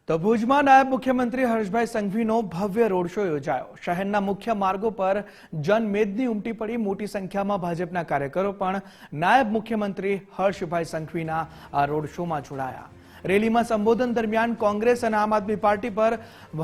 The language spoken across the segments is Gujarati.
તો ભુજમાં નાયબ મુખ્યમંત્રી હર્ષભાઈ સંઘવીનો ભવ્ય રોડ શો યોજાયો। શહેરના મુખ્ય માર્ગો પર જનમેદની ઉમટી પડી। મોટી સંખ્યામાં ભાજપના કાર્યકરો પણ નાયબ મુખ્યમંત્રી હર્ષભાઈ સંઘવીના આ રોડ શોમાં જોડાયા। રેલીમાં સંબોધન દરમિયાન કોંગ્રેસ અને આમ આદમી પાર્ટી પર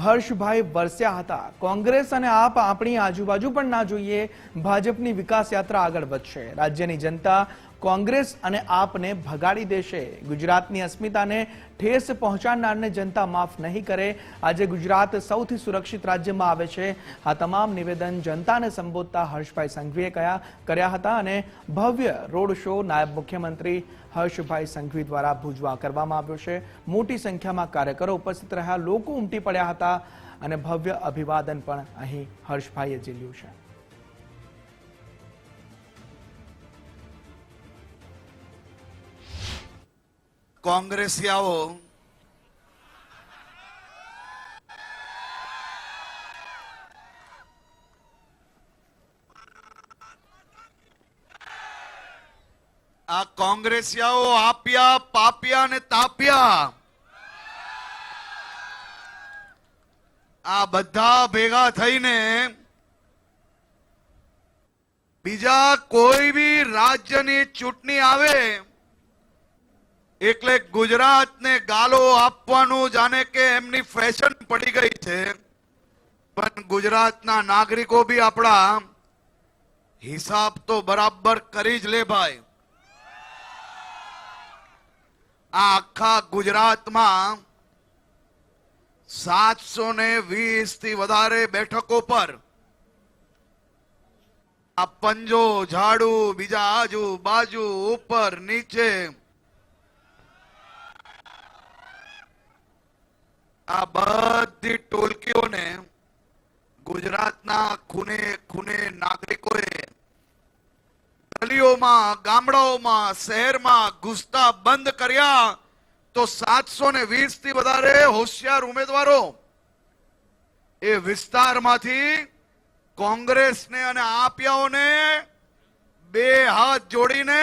હર્ષભાઈ વરસ્યા હતા। કોંગ્રેસ અને આપ આપણી આજુબાજુ પણ ના જોઈએ, ભાજપની વિકાસ યાત્રા આગળ વધશે। રાજ્યની જનતા કોંગ્રેસ અને આપને ભગાડી દેશે। ગુજરાતની અસ્મિતાને ઠેસ પહોંચાડનારને જનતા માફ નહીં કરે। આજે ગુજરાત સૌથી સુરક્ષિત રાજ્યમાં આવે છે। આ તમામ નિવેદન જનતાને સંબોધતા હર્ષભાઈ સંઘવીએ કર્યા હતા અને ભવ્ય રોડ શો નાયબ મુખ્યમંત્રી હર્ષભાઈ સંઘવી દ્વારા ભુજમાં કરવામાં આવ્યો છે। મોટી સંખ્યામાં કાર્યકરો ઉપસ્થિત રહ્યા, લોકો ઉમટી પડ્યા હતા અને ભવ્ય અભિવાદન પણ અહીં હર્ષભાઈએ ઝીલ્યું છે। કોંગ્રેસિયાઓ આપ્યા પાપ્યા ને તાપ્યા, આ બધા ભેગા થઈને બીજા કોઈ બી રાજ્યની ચૂંટણી આવે એટલે ગુજરાતને ગાલો આપવાનું જાણે કે એમની ફેશન પડી ગઈ છે। પણ ગુજરાતના નાગરિકો બી આપણા હિસાબ તો બરાબર કરી જ લે ભાઈ। આ આખા ગુજરાતમાં 720 થી વધારે બેઠકો પર આ પંજો ઝાડુ બીજા આજુ બાજુ ઉપર નીચે આ બધી ટોલકીઓને ગુજરાતના ખૂણે ખૂણે નાગરિકોએ ગલીઓમાં, ગામડાઓમાં, શહેરમાં ઘૂસતા બંધ કર્યા। તો 720 થી વધારે હોશિયાર ઉમેદવારો એ વિસ્તારમાંથી કોંગ્રેસને અને આપિયાઓને બે હાથ જોડીને